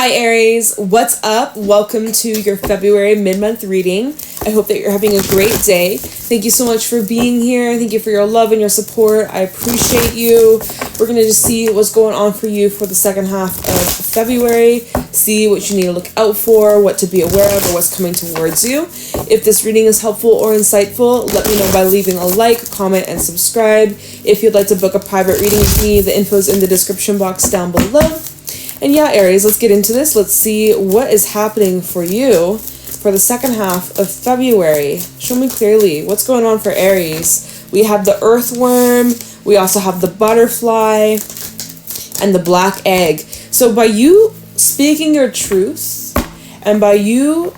Hi Aries, what's up? Welcome to your February mid-month reading. I hope that you're having a great day. Thank you so much for being here. Thank you for your love and your support. I appreciate you. We're going to just see what's going on for you for the second half of February. See what you need to look out for, what to be aware of, or what's coming towards you. If this reading is helpful or insightful, let me know by leaving a like, comment, and subscribe. If you'd like to book a private reading with me, the info is in the description box down below. And yeah, Aries, let's get into this. Let's see what is happening for you for the second half of February. Show me clearly what's going on for Aries. We have the earthworm. We also have the butterfly and the black egg. So by you speaking your truth and by you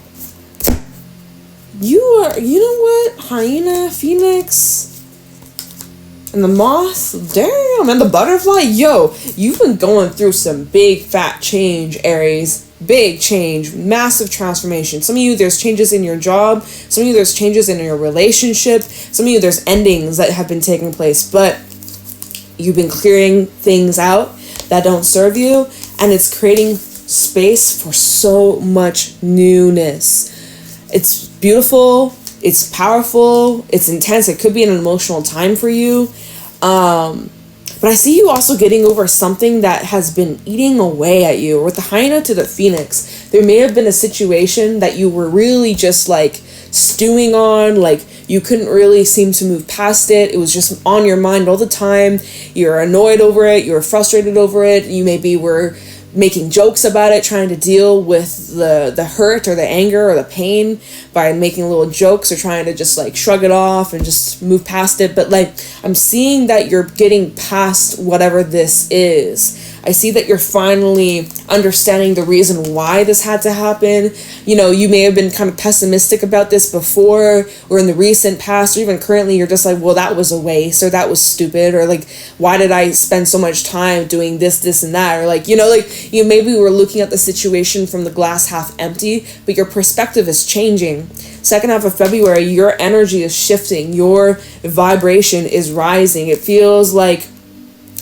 are, you know what? Hyena, phoenix, and the moth, damn, and the butterfly, yo, you've been going through some big fat change, Aries. Big change, massive transformation. Some of you, there's changes in your job. Some of you, there's changes in your relationship. Some of you, there's endings that have been taking place, but you've been clearing things out that don't serve you, and it's creating space for so much newness. It's beautiful. It's powerful. It's intense. It could be an emotional time for you. But I see you also getting over something that has been eating away at you. With the hyena to the phoenix, there may have been a situation that you were really just like stewing on, like you couldn't really seem to move past it. It was just on your mind all the time. You're annoyed over it. You're frustrated over it. You maybe were making jokes about it, trying to deal with the hurt or the anger or the pain by making little jokes or trying to just like shrug it off and just move past it. But like, I'm seeing that you're getting past whatever this is. I see that you're finally understanding the reason why this had to happen. You know, you may have been kind of pessimistic about this before or in the recent past, or even currently you're just like, well, that was a waste, or that was stupid, or like, why did I spend so much time doing this, and that? Or like, you know, like, you maybe were looking at the situation from the glass half empty, but your perspective is changing. Second half of February, your energy is shifting. Your vibration is rising. It feels like,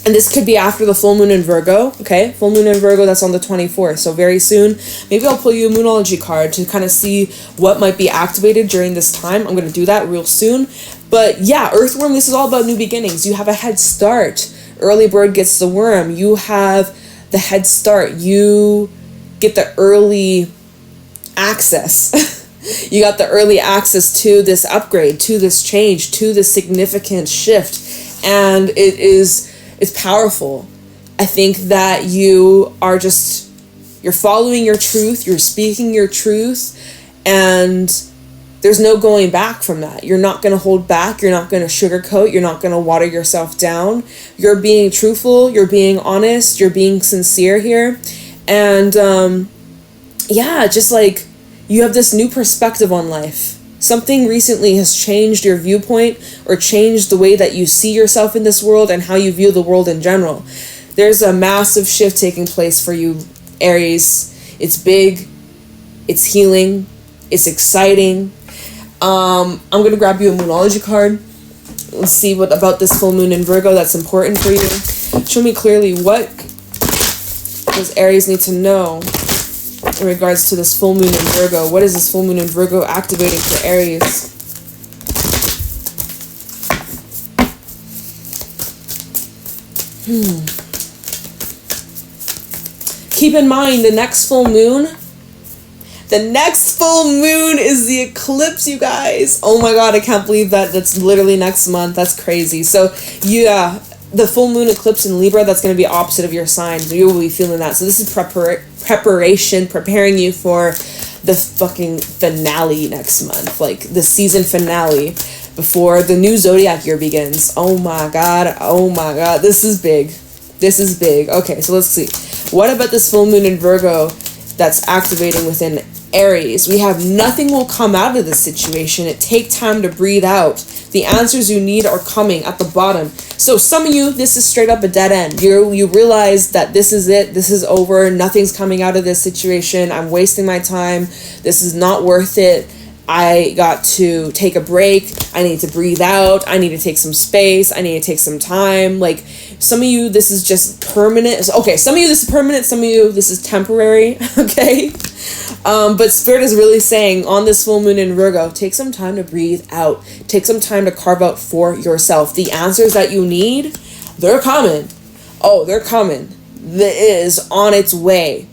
and this could be after the full moon in Virgo, okay? Full moon in Virgo, that's on the 24th, so very soon. Maybe I'll pull you a Moonology card to kind of see what might be activated during this time. I'm going to do that real soon. But yeah, Earthworm, this is all about new beginnings. You have a head start. Early bird gets the worm. You have the head start. You get the early access. You got the early access to this upgrade, to this change, to this significant shift. And it's powerful. I think that you are you're following your truth, you're speaking your truth, and there's no going back from that. You're not going to hold back. You're not going to sugarcoat. You're not going to water yourself down. You're being truthful. You're being honest. You're being sincere here. And yeah, just like you have this new perspective on life. Something recently has changed your viewpoint or changed the way that you see yourself in this world and how you view the world in general. There's a massive shift taking place for you, Aries. It's big. It's healing. It's exciting. I'm going to grab you a Moonology card. Let's see what about this full moon in Virgo that's important for you. Show me clearly what does Aries need to know in regards to this full moon in Virgo. What is this full moon in Virgo activating for Aries? Keep in mind, the next full moon is the eclipse, you guys. Oh my god, I can't believe that. That's literally next month. That's crazy. So yeah, the full moon eclipse in Libra, that's going to be opposite of your sign. You will be feeling that. So this is preparation, preparing you for the fucking finale next month. Like the season finale before the new zodiac year begins. Oh my god. Oh my god. This is big. This is big. Okay, so let's see. What about this full moon in Virgo that's activating within Aries? We have nothing will come out of this situation. It takes time to breathe out. The answers you need are coming at the bottom. So some of you, this is straight up a dead end. You realize that this is it. This is over. Nothing's coming out of this situation. I'm wasting my time. This is not worth it. I got to take a break. I need to breathe out. I need to take some space. I need to take some time. Like, some of you, this is just permanent. Okay, some of you, this is permanent. Some of you, this is temporary. Okay? But Spirit is really saying on this full moon in Virgo, take some time to breathe out. Take some time to carve out for yourself. The answers that you need, they're coming. Oh, they're coming. That is on its way.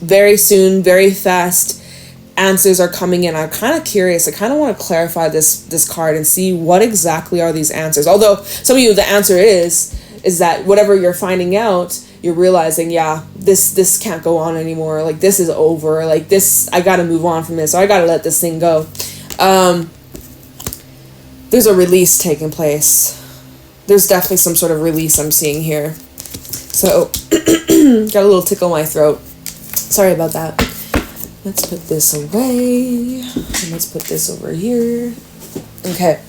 Very soon, very fast. Answers are coming in. I'm kind of curious. I kind of want to clarify this card and see what exactly are these answers. Although some of you, the answer is that whatever you're finding out, you're realizing, yeah, this can't go on anymore. Like, this is over. Like, this, I got to move on from this, or I got to let this thing go. There's a release taking place. There's definitely some sort of release I'm seeing here. So, got a little tickle in my throat. Sorry about that. Let's put this away. And let's put this over here. Okay.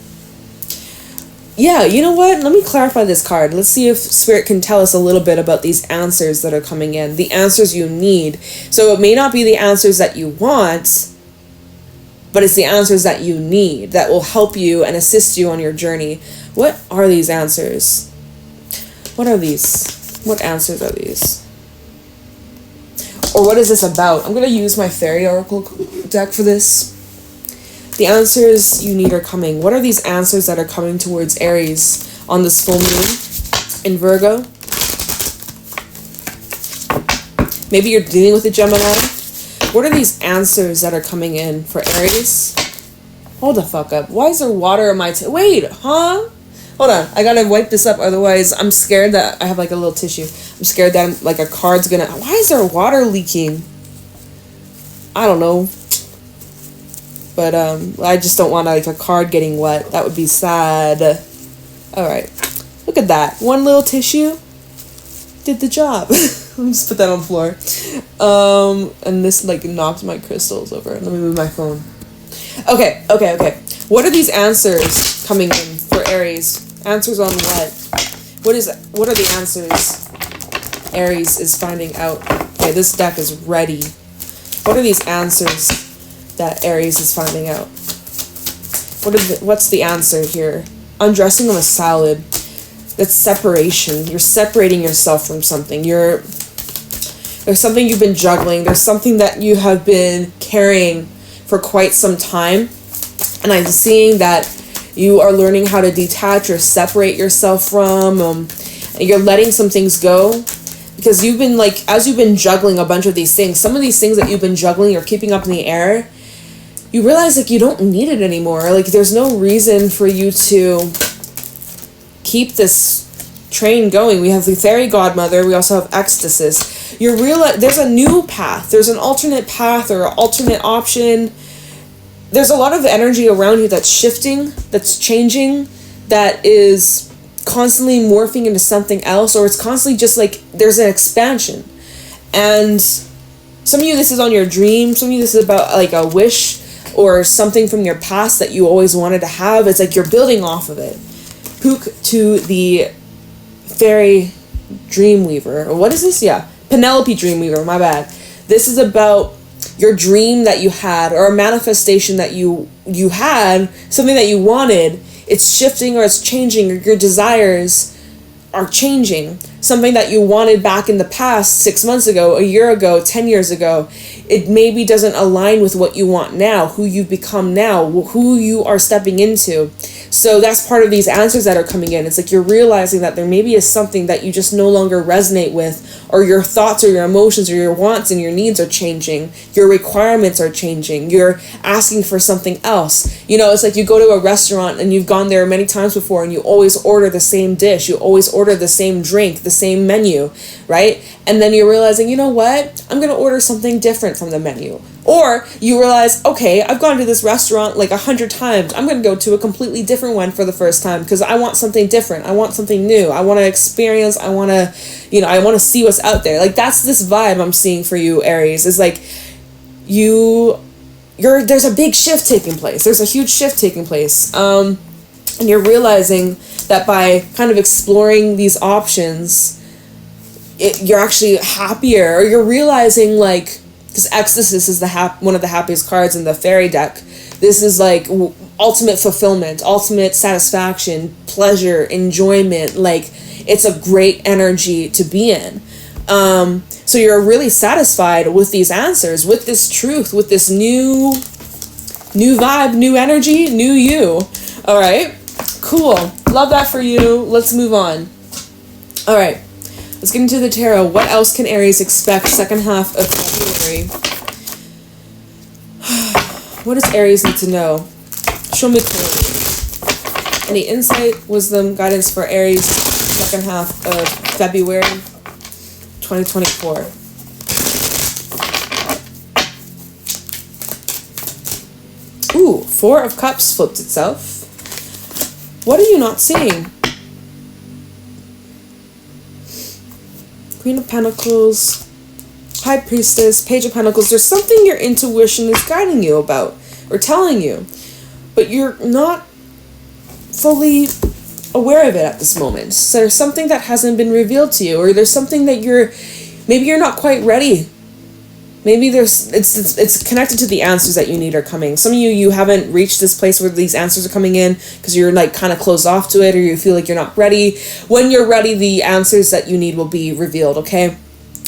Yeah, you know what? Let me clarify this card. Let's see if Spirit can tell us a little bit about these answers that are coming in. The answers you need. So it may not be the answers that you want, but it's the answers that you need that will help you and assist you on your journey. What are these answers? What are these? What answers are these? Or what is this about? I'm going to use my Fairy Oracle deck for this. The answers you need are coming. What are these answers that are coming towards Aries on this full moon in Virgo? Maybe you're dealing with a Gemini. What are these answers that are coming in for Aries? Hold the fuck up. Why is there water in my... Wait, huh? Hold on. I gotta wipe this up. Otherwise, I'm scared that... I have like a little tissue. I'm scared that like a card's gonna... Why is there water leaking? I don't know. But I just don't want like a card getting wet. That would be sad. Alright. Look at that. One little tissue did the job. Let me just put that on the floor. And this like knocked my crystals over. Let me move my phone. Okay. What are these answers coming in for Aries? Answers on what? What are the answers Aries is finding out? Okay, this deck is ready. What are these answers that Aries is finding out? What's the answer here? Undressing on a salad. That's separation. You're separating yourself from something. There's something you've been juggling. There's something that you have been carrying for quite some time. And I'm seeing that you are learning how to detach or separate yourself from. And you're letting some things go. Because you've been like, as you've been juggling a bunch of these things, some of these things that you've been juggling or keeping up in the air, you realize like you don't need it anymore. Like there's no reason for you to keep this train going. We have the fairy godmother. We also have ecstasis. There's a new path. There's an alternate path or an alternate option. There's a lot of energy around you that's shifting, that's changing, that is constantly morphing into something else, or it's constantly just like there's an expansion. And some of you, this is on your dream. Some of you, this is about like a wish or something from your past that you always wanted to have. It's like you're building off of it. Hook to the fairy dreamweaver. Or what is this? Yeah, Penelope Dreamweaver, my bad. This is about your dream that you had, or a manifestation that you had, something that you wanted. It's shifting or it's changing, or your desires are changing. Something that you wanted back in the past, 6 months ago, a year ago, 10 years ago, it maybe doesn't align with what you want now, who you've become now, who you are stepping into. So that's part of these answers that are coming in. It's like you're realizing that there maybe is something that you just no longer resonate with, or your thoughts or your emotions or your wants and your needs are changing. Your requirements are changing. You're asking for something else. You know, it's like you go to a restaurant and you've gone there many times before and you always order the same dish. You always order the same drink, the same menu, right? And then you're realizing, you know what? I'm going to order something different from the menu. Or you realize, okay, I've gone to this restaurant like 100 times. I'm going to go to a completely different one for the first time because I want something different. I want something new. I want to experience. I want to, I want to see what's out there. Like that's this vibe I'm seeing for you, Aries. Is like there's a big shift taking place. There's a huge shift taking place. And you're realizing that by kind of exploring these options, you're actually happier, or you're realizing like because Ecstasis is one of the happiest cards in the fairy deck. This is like ultimate fulfillment, ultimate satisfaction, pleasure, enjoyment. Like, it's a great energy to be in. So you're really satisfied with these answers, with this truth, with this new vibe, new energy, new you. All right, cool. Love that for you. Let's move on. All right, let's get into the tarot. What else can Aries expect second half of February? What does Aries need to know? Show me clearly. Any insight, wisdom, guidance for Aries second half of February 2024. Ooh, Four of Cups flipped itself. What are you not seeing? Queen of Pentacles, High Priestess, Page of Pentacles. There's something your intuition is guiding you about or telling you, but you're not fully aware of it at this moment. So there's something that hasn't been revealed to you, or there's something that maybe you're not quite ready. Maybe it's connected to the answers that you need are coming. Some of you haven't reached this place where these answers are coming in because you're like kind of closed off to it, or you feel like you're not ready. When you're ready, the answers that you need will be revealed, okay?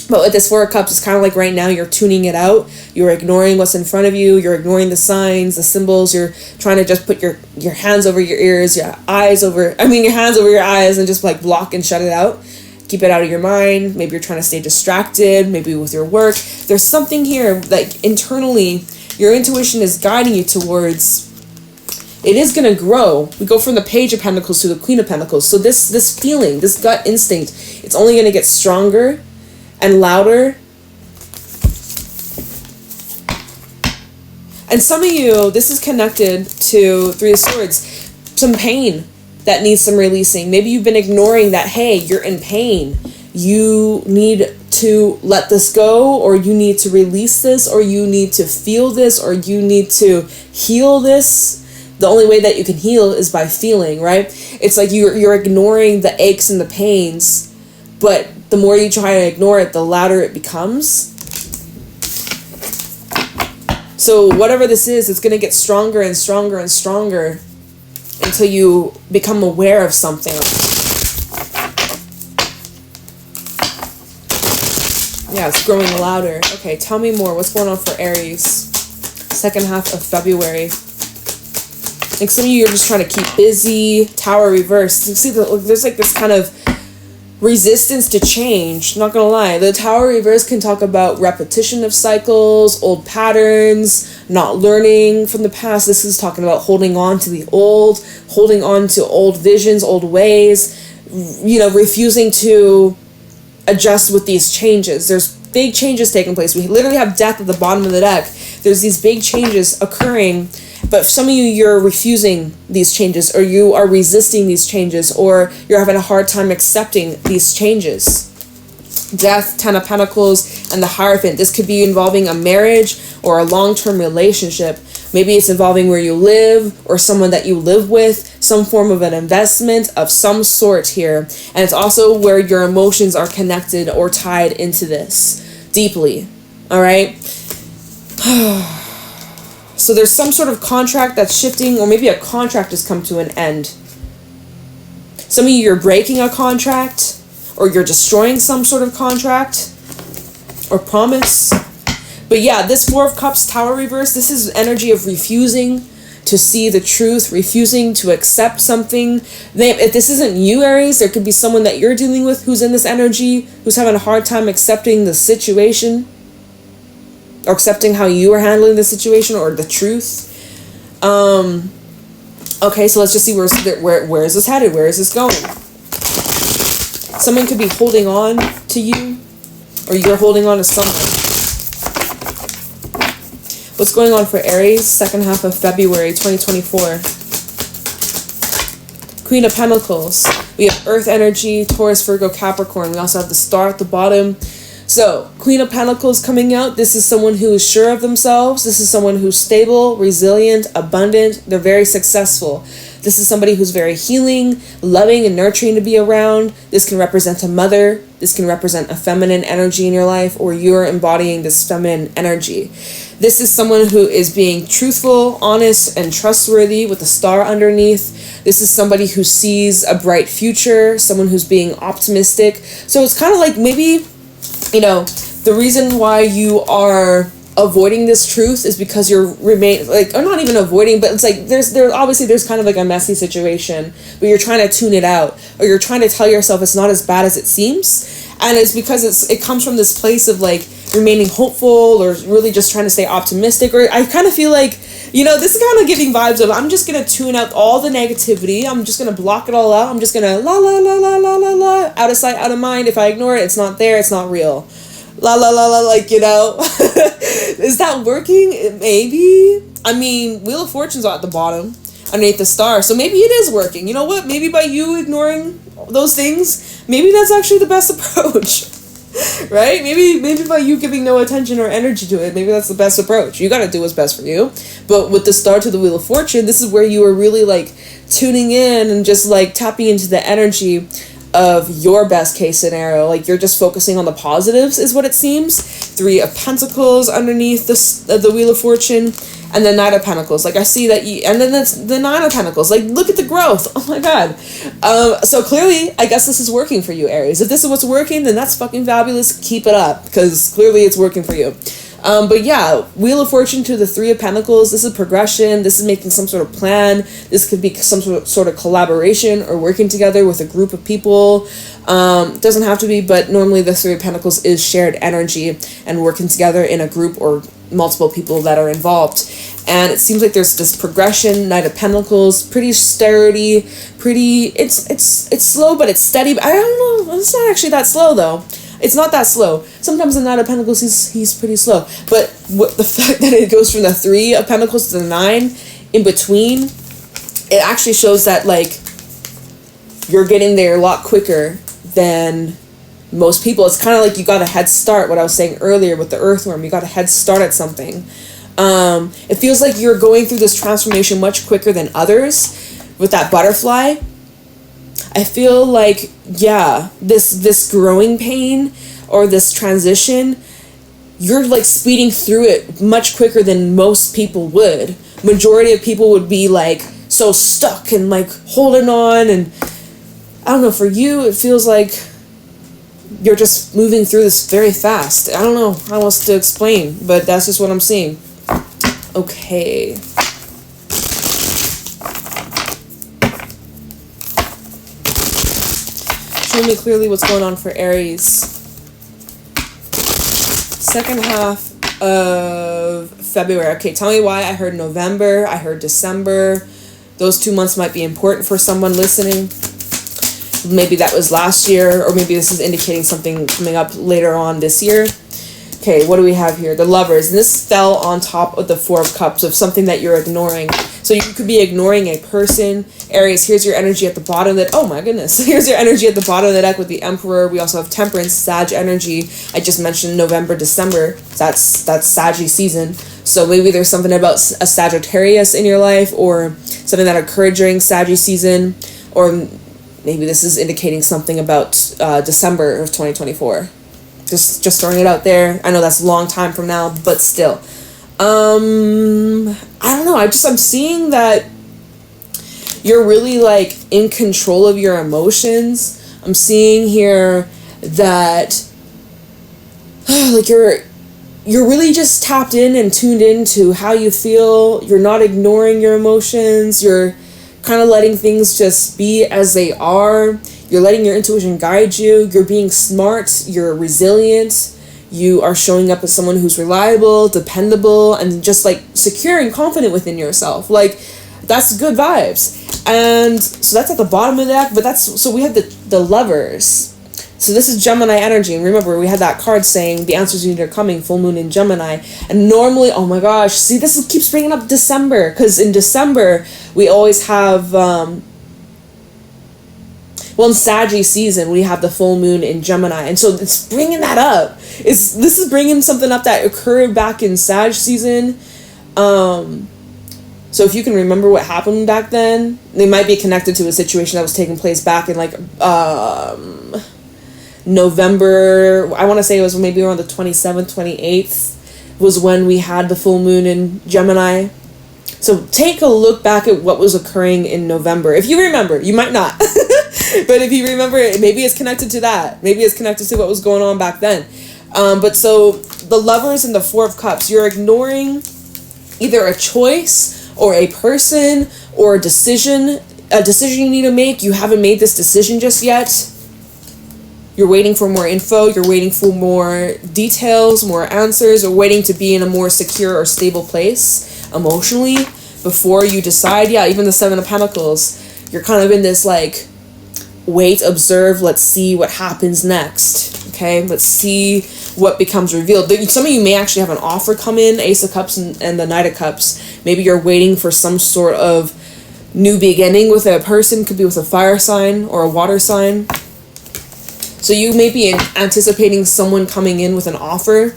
But with this Four of Cups, it's kind of like right now you're tuning it out. You're ignoring what's in front of you. You're ignoring the signs, the symbols. You're trying to just put your hands over your ears, your hands over your eyes, and just like block and shut it out. Keep it out of your mind. Maybe you're trying to stay distracted, maybe with your work. There's something here, like internally, your intuition is guiding you towards. It is going to grow. We go from the Page of Pentacles to the Queen of Pentacles. So this feeling, this gut instinct, it's only going to get stronger and louder. And some of you, this is connected to Three of Swords. Some pain that needs some releasing. Maybe you've been ignoring that, hey, you're in pain. You need to let this go, or you need to release this, or you need to feel this, or you need to heal this. The only way that you can heal is by feeling, right? It's like you're ignoring the aches and the pains, but the more you try to ignore it, the louder it becomes. So whatever this is, it's going to get stronger and stronger and stronger until you become aware of something. Yeah, it's growing louder. Okay, tell me more. What's going on for Aries? Second half of February. Like some of you are just trying to keep busy. Tower reversed. You see, there's like this kind of resistance to change. Not gonna lie, the Tower reverse can talk about repetition of cycles, old patterns, not learning from the past. This is talking about holding on to the old, holding on to old visions, old ways, refusing to adjust with these changes. There's big changes taking place. We literally have death at the bottom of the deck. There's these big changes occurring, but some of you, you're refusing these changes, or you are resisting these changes, or you're having a hard time accepting these changes. Death, Ten of Pentacles, and the Hierophant. This could be involving a marriage or a long-term relationship. Maybe it's involving where you live or someone that you live with, some form of an investment of some sort here. And it's also where your emotions are connected or tied into this deeply. All right? So there's some sort of contract that's shifting, or maybe a contract has come to an end. Some of you, you're breaking a contract, or you're destroying some sort of contract or promise. But yeah, this Four of Cups, Tower reverse, this is energy of refusing to see the truth, refusing to accept something. If this isn't you, Aries, there could be someone that you're dealing with who's in this energy, who's having a hard time accepting the situation, or accepting how you are handling the situation or the truth. Okay, so let's just see where is this headed? Where is this going? Someone could be holding on to you, or you're holding on to someone. What's going on for Aries, second half of February 2024? Queen of Pentacles. We have Earth energy, Taurus, Virgo, Capricorn. We also have the Star at the bottom. So, Queen of Pentacles coming out. This is someone who is sure of themselves. This is someone who's stable, resilient, abundant. They're very successful. This is somebody who's very healing, loving, and nurturing to be around. This can represent a mother. This can represent a feminine energy in your life, or you're embodying this feminine energy. This is someone who is being truthful, honest, and trustworthy with a star underneath. This is somebody who sees a bright future, someone who's being optimistic. So it's kind of like maybe, the reason why you are avoiding this truth is because you're or not even avoiding, but it's like there's kind of like a messy situation, but you're trying to tune it out, or you're trying to tell yourself it's not as bad as it seems, and it's because it comes from this place of like remaining hopeful, or really just trying to stay optimistic. Or I kind of feel like, this is kind of giving vibes of, I'm just gonna tune out all the negativity, I'm just gonna block it all out, I'm just gonna la la la la la la la, out of sight, out of mind. If I ignore it, it's not there, it's not real. La la la la, is that working? Maybe. I mean, Wheel of Fortune's at the bottom underneath the star, so maybe it is working. You know what? Maybe by you ignoring those things, maybe that's actually the best approach. Right? Maybe by you giving no attention or energy to it, maybe that's the best approach. You gotta do what's best for you. But with the star to the Wheel of Fortune, this is where you are really like tuning in and just like tapping into the energy of your best case scenario. Like you're just focusing on the positives is what it seems. 3 of Pentacles underneath the Wheel of Fortune, and the Knight of Pentacles. Like I see that and then that's the 9 of Pentacles. Like look at the growth. Oh my god. So clearly I guess this is working for you, Aries. If this is what's working, then that's fucking fabulous. Keep it up, because clearly it's working for you. But yeah, Wheel of Fortune to the 3 of Pentacles. This is progression. This is making some sort of plan. This could be some sort of collaboration or working together with a group of people. Doesn't have to be, but normally the 3 of Pentacles is shared energy and working together in a group or multiple people that are involved. And it seems like there's this progression. Knight of Pentacles, pretty sturdy, it's slow, but it's steady. I don't know, it's not actually that slow though. It's not that slow. Sometimes the Knight of Pentacles, he's pretty slow. But the fact that it goes from the 3 of Pentacles to the 9, in between, it actually shows that, like, you're getting there a lot quicker than most people. It's kind of like you got a head start, what I was saying earlier with the earthworm. You got a head start at something. It feels like you're going through this transformation much quicker than others. With that butterfly, I feel like, yeah, this growing pain or this transition, you're like speeding through it much quicker than most people would. Majority of people would be like so stuck and like holding on, and I don't know, for you it feels like you're just moving through this very fast. I don't know how else to explain, but that's just what I'm seeing. Okay. Show me clearly what's going on for Aries. Second half of February. Okay, tell me why. I heard November. I heard December. Those 2 months might be important for someone listening. Maybe that was last year, or maybe this is indicating something coming up later on this year. Okay, what do we have here? The Lovers. And this fell on top of the 4 of Cups, of something that you're ignoring. So you could be ignoring a person. Aries, here's your energy at the bottom of that. Oh my goodness. Here's your energy at the bottom of the deck with the Emperor. We also have Temperance, Sag energy. I just mentioned November, December. That's Saggy season. So maybe there's something about a Sagittarius in your life, or something that occurred during Saggy season, or maybe this is indicating something about December of 2024. Just throwing it out there. I know that's a long time from now, but still. I don't know. I'm seeing that you're really like in control of your emotions. I'm seeing here that like you're really just tapped in and tuned into how you feel. You're not ignoring your emotions. You're kind of letting things just be as they are. You're letting your intuition guide you. You're being smart. You're resilient. You are showing up as someone who's reliable, dependable, and just like secure and confident within yourself. Like, that's good vibes. And so that's at the bottom of the deck. But so we have the Lovers. So this is Gemini energy. And remember, we had that card saying the answers you need are coming, full moon in Gemini. And normally, oh my gosh, see, this keeps bringing up December. Because in December, we always have... in Saggy season, we have the full moon in Gemini. And so it's bringing that up. This is bringing something up that occurred back in Sag season. So if you can remember what happened back then, they might be connected to a situation that was taking place back in like November. I want to say it was maybe around the 27th, 28th was when we had the full moon in Gemini. So take a look back at what was occurring in November. If you remember, you might not. But if you remember, maybe it's connected to that. Maybe it's connected to what was going on back then. But so the Lovers and the Four of Cups, you're ignoring either a choice or a person or a decision you need to make. You haven't made this decision just yet. You're waiting for more info. You're waiting for more details, more answers, or waiting to be in a more secure or stable place emotionally before you decide. Yeah, even the Seven of Pentacles, you're kind of in this like, wait, observe, let's see what happens next. Okay, let's see what becomes revealed. Some of you may actually have an offer come in, Ace of Cups and the Knight of Cups. Maybe you're waiting for some sort of new beginning with a person, could be with a fire sign or a water sign. So you may be anticipating someone coming in with an offer.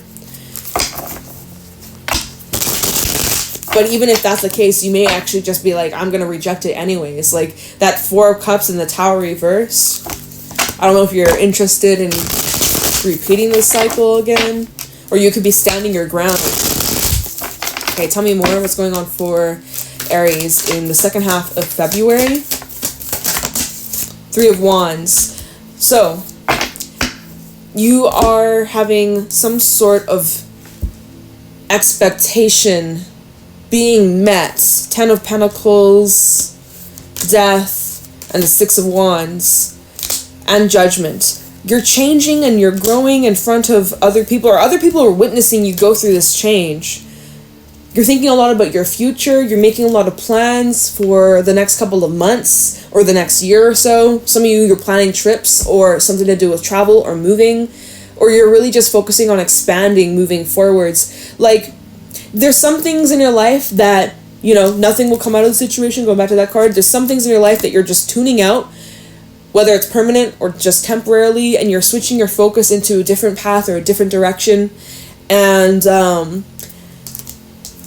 But even if that's the case, you may actually just be like, I'm going to reject it anyways. Like that Four of Cups in the Tower reverse. I don't know if you're interested in repeating this cycle again. Or you could be standing your ground. Okay, tell me more. What's going on for Aries in the second half of February? Three of Wands. So you are having some sort of expectation being met. Ten of Pentacles, Death, and the Six of Wands, and Judgment. You're changing and you're growing in front of other people, or other people are witnessing you go through this change. You're thinking a lot about your future. You're making a lot of plans for the next couple of months or the next year or so. Some of you, you're planning trips or something to do with travel or moving, or you're really just focusing on expanding, moving forwards. Like, there's some things in your life that, you know, nothing will come out of the situation. Going back to that card, there's some things in your life that you're just tuning out, whether it's permanent or just temporarily, and you're switching your focus into a different path or a different direction. And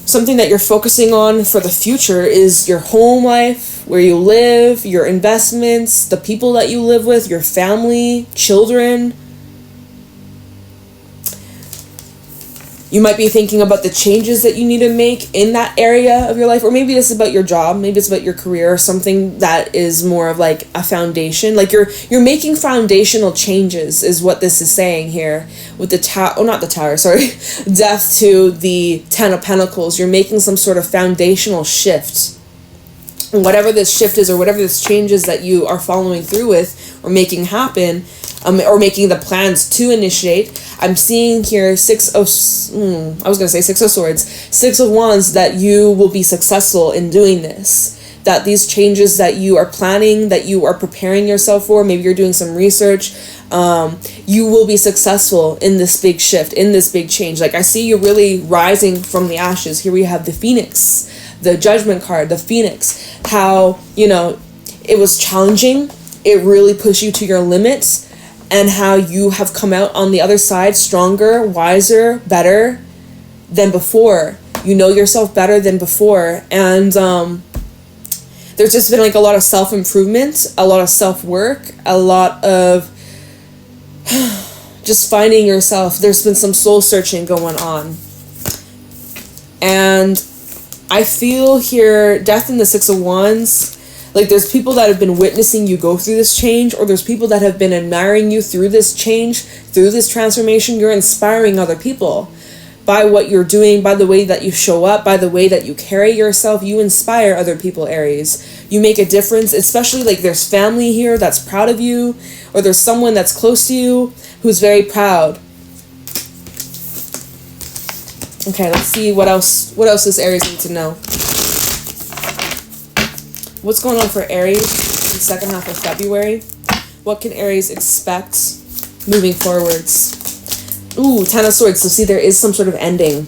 something that you're focusing on for the future is your home life, where you live, your investments, the people that you live with, your family, children. You might be thinking about the changes that you need to make in that area of your life, or maybe this is about your job, maybe it's about your career, or something that is more of like a foundation. Like you're making foundational changes is what this is saying here with the Death to the Ten of Pentacles. You're making some sort of foundational shift. And whatever this shift is, or whatever this change is that you are following through with or making happen, or making the plans to initiate. I'm seeing here Six of Swords, Six of Wands, that you will be successful in doing this. That these changes that you are planning, that you are preparing yourself for, maybe you're doing some research, you will be successful in this big shift, in this big change. Like I see you really rising from the ashes. Here we have the Phoenix, the Judgment card, the Phoenix. How, you know, it was challenging. It really pushed you to your limits. And how you have come out on the other side stronger, wiser, better than before. You know yourself better than before. And there's just been like a lot of self-improvement, a lot of self-work, a lot of just finding yourself. There's been some soul-searching going on. And I feel here, Death in the Six of Wands. Like there's people that have been witnessing you go through this change, or there's people that have been admiring you through this change, through this transformation. You're inspiring other people by what you're doing, by the way that you show up, by the way that you carry yourself. You inspire other people, Aries. You make a difference, especially like there's family here that's proud of you, or there's someone that's close to you who's very proud. Okay, let's see what else does Aries need to know. What's going on for Aries in the second half of February? What can Aries expect moving forwards? Ooh, Ten of Swords. So see, there is some sort of ending.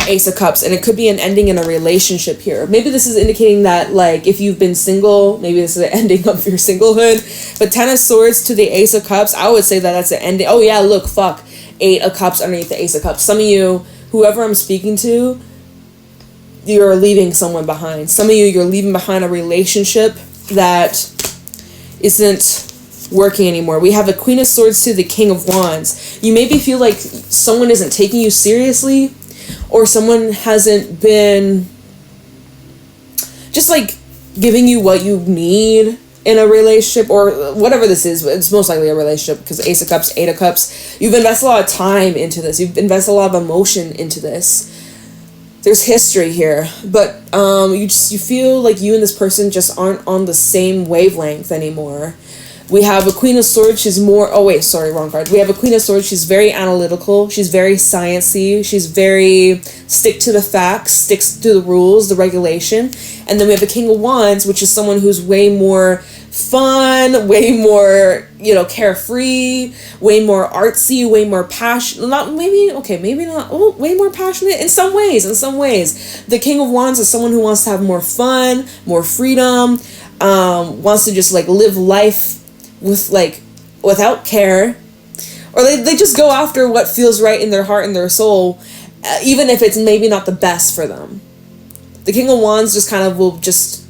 Ace of Cups. And it could be an ending in a relationship here. Maybe this is indicating that, like, if you've been single, maybe this is the ending of your singlehood. But Ten of Swords to the Ace of Cups, I would say that that's the ending. Oh, yeah, look, fuck. Eight of Cups underneath the Ace of Cups. Some of you, whoever I'm speaking to, you're leaving someone behind. Some of you're leaving behind a relationship that isn't working anymore. We have the Queen of Swords to the King of Wands. You maybe feel like someone isn't taking you seriously, or someone hasn't been just like giving you what you need in a relationship, or whatever this is. It's most likely a relationship, because Ace of Cups, Eight of Cups, you've invested a lot of time into this. You've invested a lot of emotion into this. There's history here, but you feel like you and this person just aren't on the same wavelength anymore. We have a Queen of Swords. She's more... Oh, wait. Sorry, wrong card. We have a Queen of Swords. She's very analytical. She's very sciencey. She's very stick to the facts, sticks to the rules, the regulation. And then we have a King of Wands, which is someone who's way more fun, way more, carefree, way more artsy, way more passionate. Way more passionate in some ways. The King of Wands is someone who wants to have more fun, more freedom, wants to just live life with without care, or they just go after what feels right in their heart and their soul, even if it's maybe not the best for them. The King of Wands just kind of will just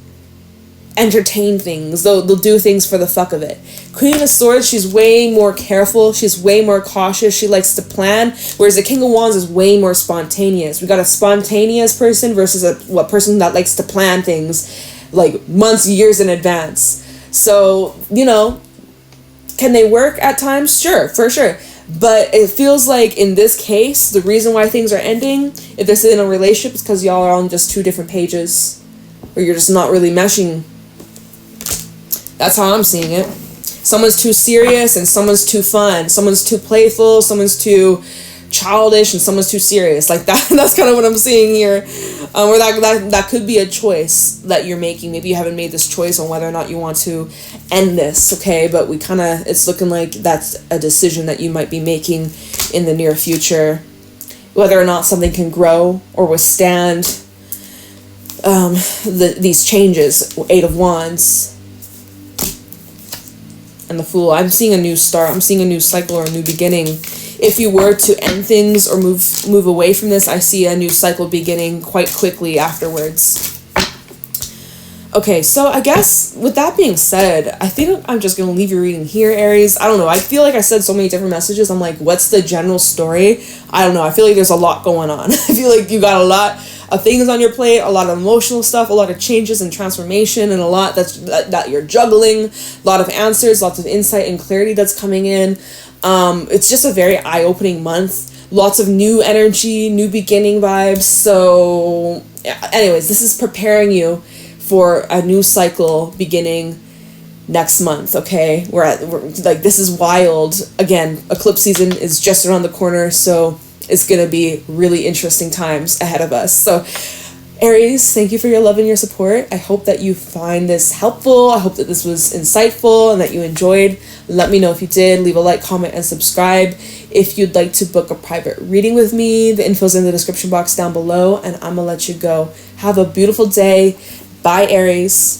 entertain things. They'll do things for the fuck of it. Queen of Swords, she's way more careful, she's way more cautious, she likes to plan, whereas the King of Wands is way more spontaneous. We got a spontaneous person versus a person that likes to plan things months, years in advance. So, can they work at times? Sure, for sure. But it feels like in this case, the reason why things are ending, if this is in a relationship, is because y'all are on just two different pages, or you're just not really meshing. That's how I'm seeing it. Someone's too serious and someone's too fun. Someone's too playful, someone's too childish, and someone's too serious. That's kind of what I'm seeing here. Or that could be a choice that you're making. Maybe you haven't made this choice on whether or not you want to end this, okay? But it's looking like that's a decision that you might be making in the near future. Whether or not something can grow or withstand these changes. Eight of Wands. And the Fool. I'm seeing a new start. I'm seeing a new cycle or a new beginning. If you were to end things or move away from this, I see a new cycle beginning quite quickly afterwards. Okay, so I guess with that being said, I think I'm just going to leave your reading here, Aries. I don't know. I feel like I said so many different messages. I'm like, what's the general story? I don't know. I feel like there's a lot going on. I feel like you got a lot of things on your plate, a lot of emotional stuff, a lot of changes and transformation, and a lot that you're juggling, a lot of answers, lots of insight and clarity that's coming in. It's just a very eye-opening month. Lots of new energy, new beginning vibes. So anyways, this is preparing you for a new cycle beginning next month, okay? This is wild. Again, eclipse season is just around the corner, so it's going to be really interesting times ahead of us. So Aries, thank you for your love and your support. I hope that you find this helpful. I hope that this was insightful and that you enjoyed. Let me know if you did. Leave a like, comment, and subscribe. If you'd like to book a private reading with me, the info's in the description box down below, and I'm going to let you go. Have a beautiful day. Bye, Aries.